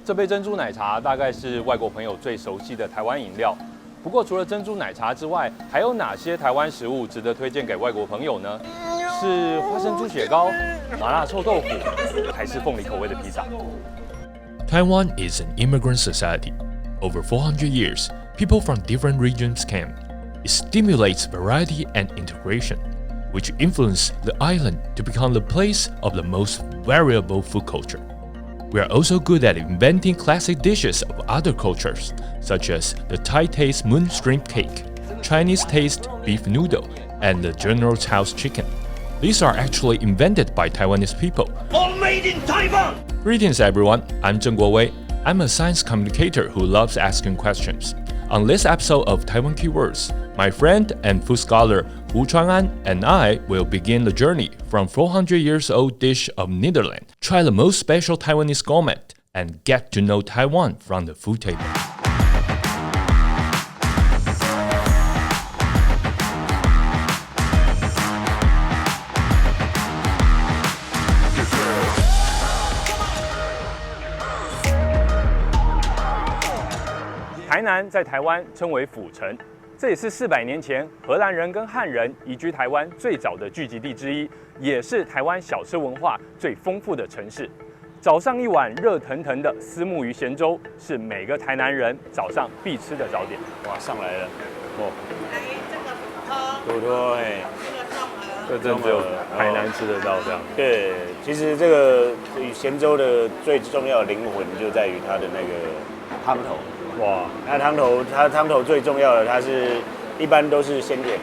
这杯珍珠奶茶大概是外国朋友最熟悉的台湾饮料。不过，除了珍珠奶茶之外，还有哪些台湾食物值得推荐给外国朋友呢？是花生猪血糕、麻辣臭豆腐，还是凤梨口味的披萨？ Taiwan is an immigrant society. Over 400 years, people from different regions came. It stimulates variety and integration, which influenced the island to become the place of the most variable food culture. We are also good at inventing classic dishes of other cultures, such as the Thai taste moon shrimp cake, Chinese taste beef noodle, and the General Tso's chicken. These are actually invented by Taiwanese people. All made in Taiwan! Greetings everyone, I'm Zheng Guowei. I'm a science communicator who loves asking questions. On this episode of Taiwan Keywords, my friend and food scholar Hu Chuan'an and I will begin the journey from 400 years old dish of Netherlands, try the most special Taiwanese gourmet, and get to know Taiwan from the food table. 台南在台湾称为府城，这也是400年前荷兰人跟汉人移居台湾最早的聚集地之一，也是台湾小吃文化最丰富的城市。早上一碗热腾腾的虱目鱼咸粥，是每个台南人早上必吃的早点。哇，上来了，哦，来这个土托，土托哎，这个粽鹅，这真只有台南吃得到这样。对，其实这个咸粥的最重要的灵魂就在于它的那个汤头。哇，它汤头最重要的，它是一般都是鲜甜，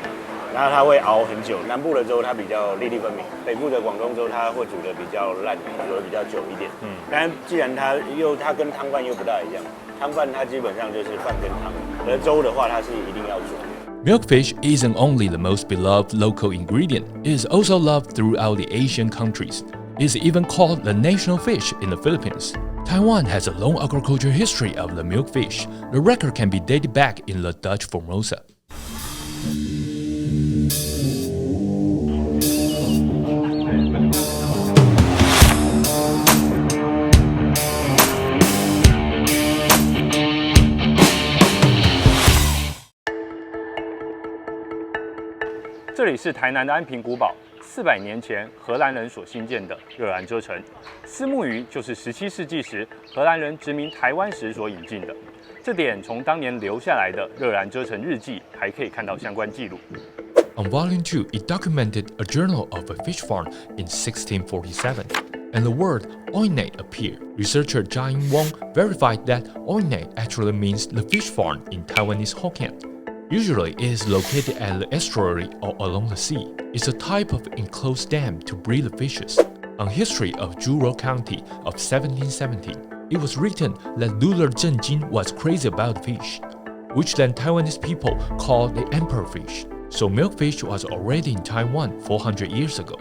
然后它会熬很久。南部的粥它比较粒粒分明，北部的广东粥它会煮的比较烂，煮的比较久一点。但既然它跟汤饭又不大一样，汤饭它基本上就是饭跟汤，而粥的话它是一定要煮的。 Milkfish isn't only the most beloved local ingredient, it is also loved throughout the Asian countries. It is even called the national fish in the Philippines. Taiwan has a long agricultural history of the milkfish. The record can be dated back in the Dutch Formosa. 这里是台南的安平古堡，400年前荷兰人所兴建的热兰遮城。虱目鱼就是17世纪时荷兰人殖民台湾时所引进的，这点从当年留下来的热兰遮城日记还可以看到相关记录。On Volume 2, it documented a journal of a fish farm in 1647, and the word oinei appeared. Researcher Jia Ying Wong verified that oinei actually means the fish farm in Taiwanese Hokkien. Usually, it is located at the estuary or along the sea. It's a type of enclosed dam to breed the fishes. On History of Zhuo County of 1717, it was written that ruler Zheng Jin was crazy about fish, which then Taiwanese people called the emperor fish. So milkfish was already in Taiwan 400 years ago.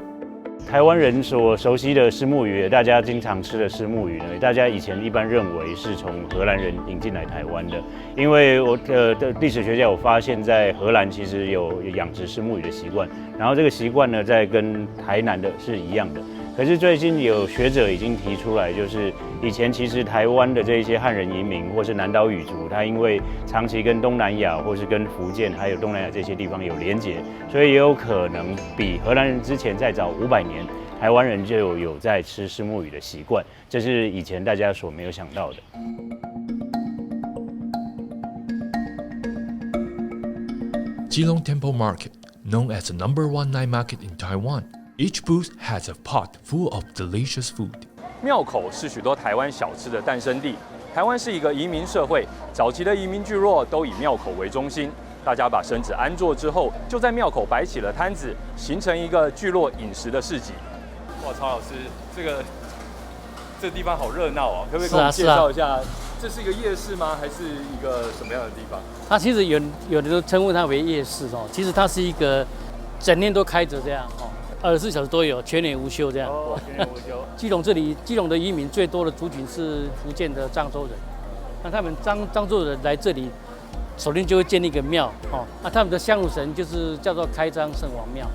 台湾人所熟悉的虱目鱼，大家经常吃的虱目鱼呢，大家以前一般认为是从荷兰人引进来台湾的。因为我的历史学家有发现，在荷兰其实有养殖虱目鱼的习惯，然后这个习惯呢，在跟台南的是一样的。可是最近有学者已经提出来，就是以前其实台湾的这些汉人移民或是南岛语族，他因为长期跟东南亚或是跟福建还有东南亚这些地方有连结，所以也有可能比荷兰人之前再早500年，台湾人就有在吃虱目鱼的习惯，这是以前大家所没有想到的。Keelung Temple Market, known as the #1 night market in Taiwan. Each booth has a pot full of delicious food. 庙口是许多台湾小吃的诞生地。台湾是一个移民社会，早期的移民聚落都以庙口为中心。大家把绳子安坐之后，就在庙口摆起了摊子，形成一个聚落饮食的市集。哇，曹老师，这地方好热闹啊！可不可以给我们介绍一下？这是一个夜市吗？还是一个什么样的地方？它其实有的都称呼它为夜市哦，其实它是一个整天都开着这样哦。24小时都有，全年无休这样。哦，全年无休。基隆的移民最多的族群是福建的漳州人，那他们漳州人来这里，首先就会建立一个庙哦，他们的香炉神就是叫做开漳圣王庙，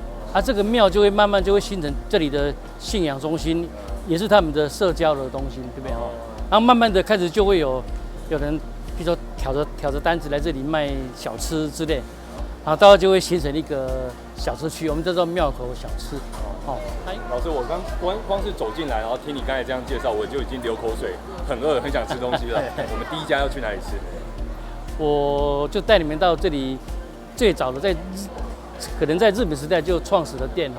这个庙就会慢慢就会形成这里的信仰中心，也是他们的社交的东西，对不对哦？然后慢慢的开始就会有人，比如说挑着担子来这里卖小吃之类，然后大家就会形成一个小吃区，我们叫做庙口小吃。哦，老师，我光是走进来，然后听你刚才这样介绍，我就已经流口水，很饿，很想吃东西了。我们第一家要去哪里吃？我就带你们到这里最早的可能在日本时代就创始的店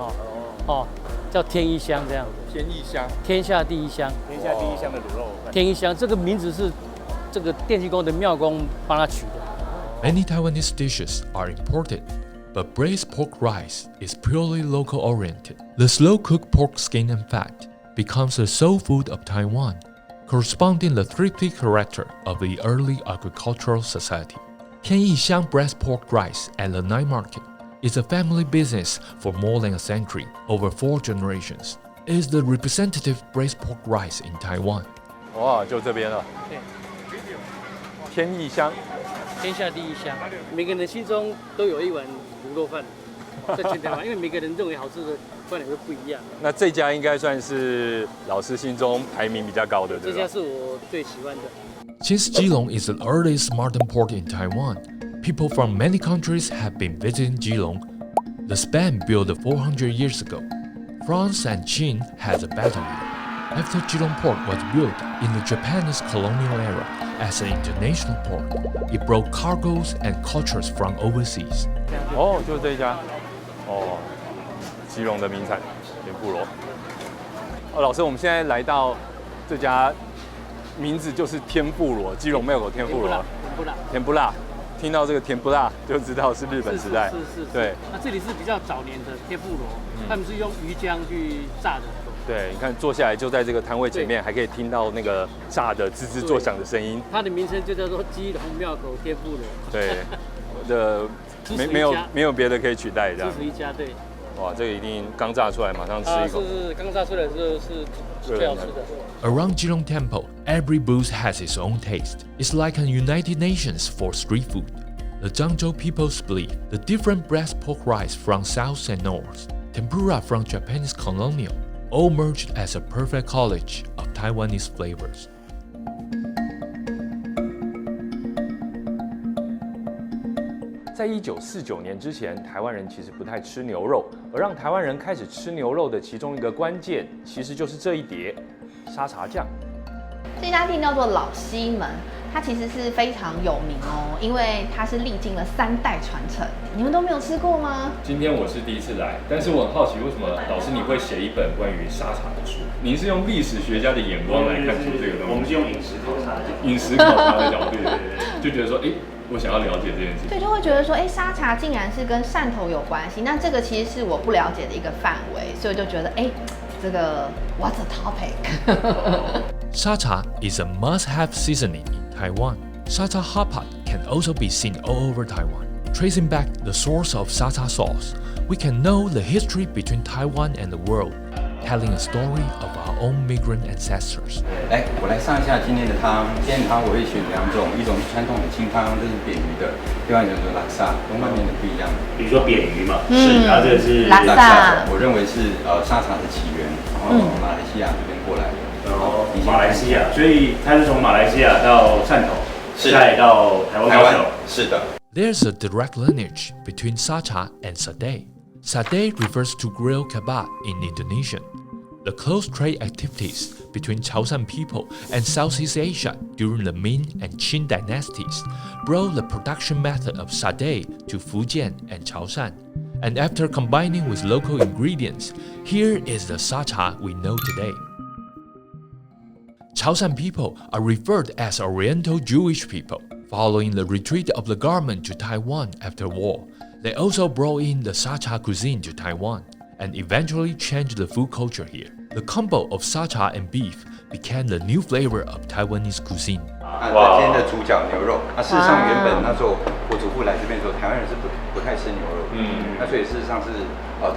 叫天一香这样。天一香，天下第一香。天下第一香的卤肉饭。天一香这个名字是这个电气宫的庙公帮他取的。Many Taiwanese dishes are imported, but braised pork rice is purely local oriented. The slow-cooked pork skin and fat becomes the soul food of Taiwan, corresponding the thrifty character of the early agricultural society. Tianyixiang braised pork rice at the night market is a family business for more than a century, over 4 generations. It is the representative braised pork rice in Taiwan. 哇，就这边了。对，天一香，天下第一香，每个人心中都有一碗卤肉饭，在全台湾，因为每个人认为好吃的饭都不一样。那这家应该算是老师心中排名比较高的，对吧？这家是我最喜欢的。Since Keelung is the earliest modern port in Taiwan, people from many countries have been visiting Keelung. The span built 400 years ago. France and Qin had a battle here. After Keelung Port was built in the Japanese colonial era as an international port, it brought cargoes and cultures from overseas. 哦，就是这一家。哦，基隆的名产天妇罗。哦，老师，我们现在来到这家，名字就是天妇罗，基隆庙口天妇罗。甜不辣。听到这个甜不辣就知道是日本时代。是。对。那这里是比较早年的天妇罗，他们是用鱼浆去炸的。对，你看坐下来就在这个摊位前面，还可以听到那个炸的吱吱作响的声音。它的名称就叫做基隆庙口天妇罗。对，没有别的可以取代这样。只属一家，对。哇，这个一定刚炸出来，马上吃一口。是刚炸出来的时候是最好吃的。Around Keelung Temple, every booth has its own taste. It's like a United Nations for street food. The Zhangzhou people's belief, the different braised pork rice from south and north, tempura from Japanese colonial, all merged as a perfect collage of Taiwanese flavors. 在1949年之前，台湾人其实不太吃牛肉，而让台湾人开始吃牛肉的其中一个关键，其实就是这一碟沙茶酱。这家店叫做老西门，它其实是非常有名哦，因为它是历经了3代传承。你们都没有吃过吗？今天我是第一次来，但是我很好奇，为什么老师你会写一本关于沙茶的书？您是用历史学家的眼光来看出这个东西？我们是用饮食考察的角度，就觉得说，我想要了解这件事情。对，就会觉得说，沙茶竟然是跟汕头有关系，那这个其实是我不了解的一个范围，所以就觉得，这个 what's a topic？ Shacha is a must-have seasoning in Taiwan. Shacha hot pot can also be seen all over Taiwan. Tracing back the source of Shacha sauce, we can know the history between Taiwan and the world, telling a story of our own migrant ancestors. 来，我来上一下今天的汤。今天的汤我会选2种，一种是传统的清汤，这是扁鱼的；另外一种是拉萨，跟外面的不一样。比如说扁鱼嘛，是，然后这个是拉萨，我认为是沙茶的起源，然后从马来西亚这边过来的。然后马来西亚，所以它是从马来西亚到汕头，再到台湾。是的。There's a direct lineage between Shacha and Sadeh. Sadeh refers to grilled kebab in Indonesian. The close trade activities between Chaoshan people and Southeast Asia during the Ming and Qing dynasties brought the production method of Sadeh to Fujian and Chaoshan. And after combining with local ingredients, here is the Shacha we know today. Chaoshan people are referred as Oriental Jewish people. Following the retreat of the government to Taiwan after war, they also brought in the Shacha cuisine to Taiwan and eventually changed the food culture here. The combo of Shacha and beef became the new flavor of Taiwanese cuisine. 今天的主角牛肉，事实上原本那时候我祖父来这边的时候，台湾人是不太吃牛肉的，那所以事实上是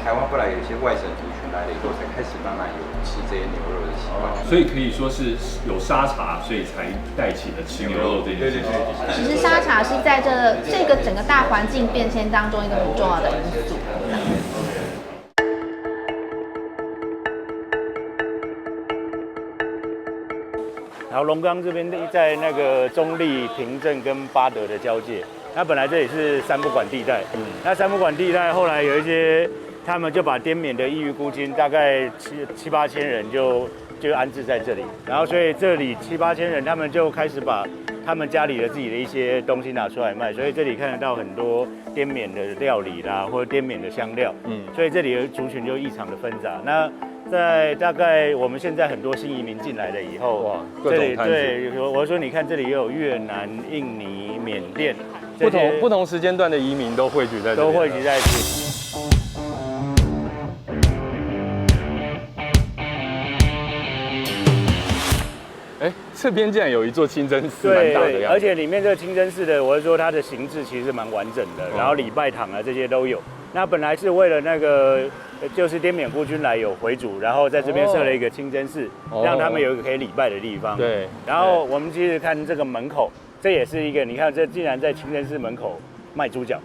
台湾后来有一些外省族群来了以后，才开始慢慢有吃这些牛肉的习惯。所以可以说是有沙茶，所以才带起了吃牛肉这件事情。其实沙茶是在这个整个大环境变迁当中一个很重要的因素。然后龙岗这边在那个中立、平镇跟八德的交界，那本来这里是三不管地带，那三不管地带后来有一些，他们就把滇缅的异域孤军大概七八千人就安置在这里，然后所以这里7、8千人，他们就开始把他们家里的自己的一些东西拿出来卖，所以这里看得到很多滇缅的料理啦，或者滇缅的香料，所以这里的族群就异常的纷杂。那在大概我们现在很多新移民进来了以后，哇，各种摊子。对，我说你看这里也有越南、印尼、缅甸，不同时间段的移民都汇聚在这里，都汇聚在一起。哎，这边竟然有一座清真寺，蛮大的样子。而且里面这个清真寺的，我是说它的形制其实蛮完整的，然后礼拜堂啊这些都有。那本来是为了那个就是滇缅孤军来有回族，然后在这边设了一个清真寺，让他们有一个可以礼拜的地方。对。然后我们其实看这个门口，这也是一个，你看这竟然在清真寺门口卖猪脚。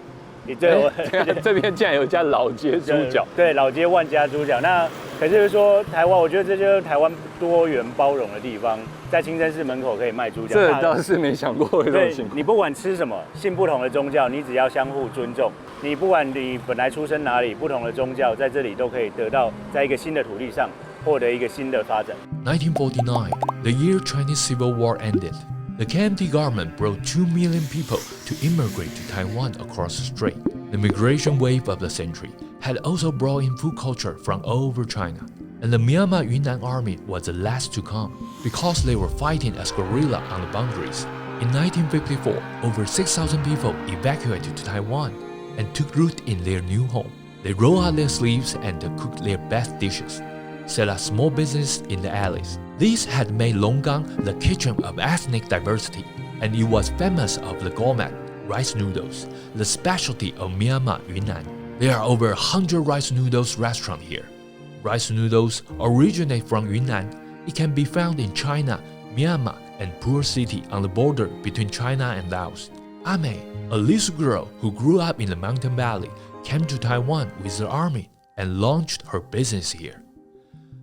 这边竟然有一家老街猪脚，对，老街万家猪脚。那可是说台湾，我觉得这就是台湾多元包容的地方，在清真寺门口可以卖猪脚，这倒是没想过这种情况。你不管吃什么，信不同的宗教，你只要相互尊重，你不管你本来出生哪里，不同的宗教在这里都可以得到，在一个新的土地上获得一个新的发展。1949, the year Chinese Civil War ended. The KMT government brought 2 million people to immigrate to Taiwan across the strait. The migration wave of the century had also brought in food culture from all over China. And the Myanmar Yunnan army was the last to come because they were fighting as guerrilla on the boundaries. In 1954, over 6,000 people evacuated to Taiwan and took root in their new home. They rolled out their sleeves and cooked their best dishes, set up small business in the alleys. These had made Longgang the kitchen of ethnic diversity, and it was famous of the gourmet rice noodles, the specialty of Myanmar Yunnan. There are over 100 rice noodles restaurants here. Rice noodles originate from Yunnan. It can be found in China, Myanmar, and Pur City on the border between China and Laos. Ame, a little girl who grew up in the mountain valley, came to Taiwan with the army and launched her business here.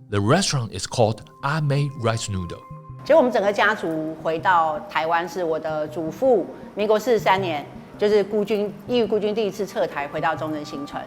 The restaurant is called Ame Rice Noodle. 其实我们整个家族回到台湾是我的祖父，民国43年，就是异域孤军第一次撤台回到中正新城。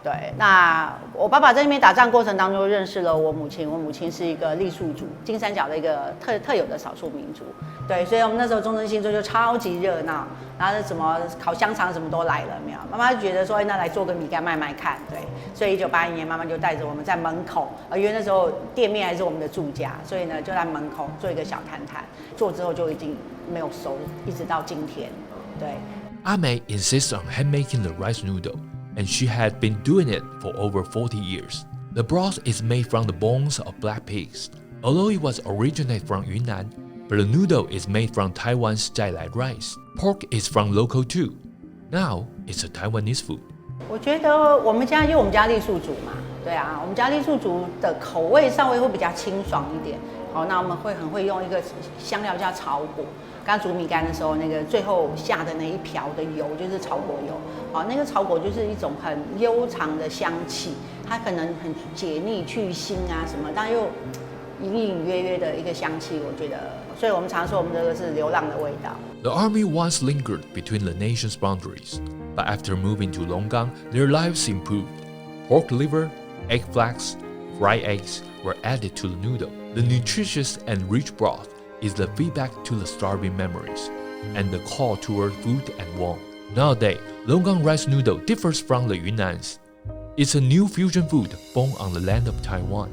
对，那我爸爸在那边打仗过程当中认识了我母亲，我母亲是一个傈僳族，金三角的一个特有的少数民族。对，所以我们那时候中正新村就超级热闹，然后什么烤香肠什么都来了，没有？妈妈就觉得说，那来做个米干卖卖看，对。所以1981年，妈妈就带着我们在门口，因为那时候店面还是我们的住家，所以呢就在门口做一个小摊摊，做之后就已经没有收，一直到今天。对。Ame insists on handmaking the rice noodle, and she had been doing it for over 40 years. The broth is made from the bones of black pigs. Although it was originated from Yunnan, but the noodle is made from Taiwan's Jailai rice. Pork is from local too. Now it's a Taiwanese food. 我觉得我们家因为我们家傈僳族嘛，对啊，我们家傈僳族的口味稍微会比较清爽一点。好，那我们很会用一个香料叫草果。刚煮米干的时候，那个最后下的那一瓢的油就是草果油。好，那个草果就是一种很悠长的香气，它可能很解腻去腥啊什么，但又隐隐约约的一个香气，我觉得，所以我们常说我们这个是流浪的味道。The army once lingered between the nation's boundaries, but after moving to Longgang, their lives improved. Pork liver, egg flakes, fried eggs were added to the noodle. The nutritious and rich broth is the feedback to the starving memories, and the call toward food and warmth. Nowadays, Longgang rice noodle differs from the Yunnan's. It's a new fusion food born on the land of Taiwan.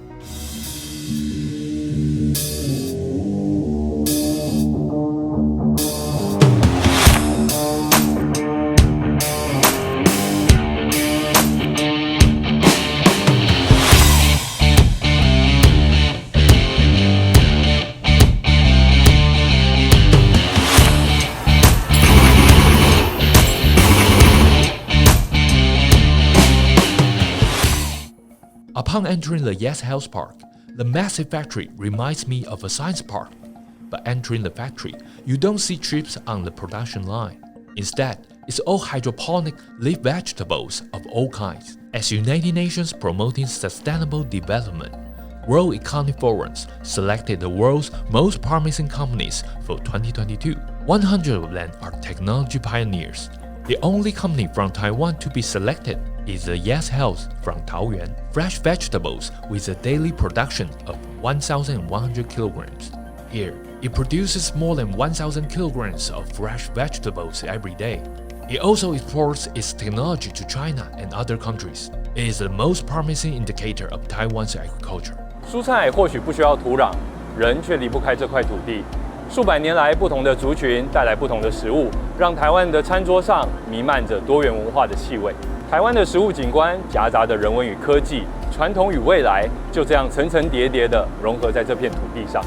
Upon entering the Yes Health Park, the massive factory reminds me of a science park. But entering the factory, you don't see trips on the production line. Instead, it's all hydroponic leaf vegetables of all kinds. As United Nations promoting sustainable development, World Economic Forum selected the world's most promising companies for 2022. 100 of them are technology pioneers. The only company from Taiwan to be selected is the Yes Health from Taoyuan, fresh vegetables with a daily production of 1,100 kilograms. Here, it produces more than 1,000 kilograms of fresh vegetables every day. It also exports its technology to China and other countries. It is the most promising indicator of Taiwan's agriculture. 蔬菜或许不需要土壤，人却离不开这块土地。数百年来，不同的族群带来不同的食物，让台湾的餐桌上弥漫着多元文化的气味。台湾的食物景观夹杂着人文与科技、传统与未来，就这样层层叠叠地融合在这片土地上。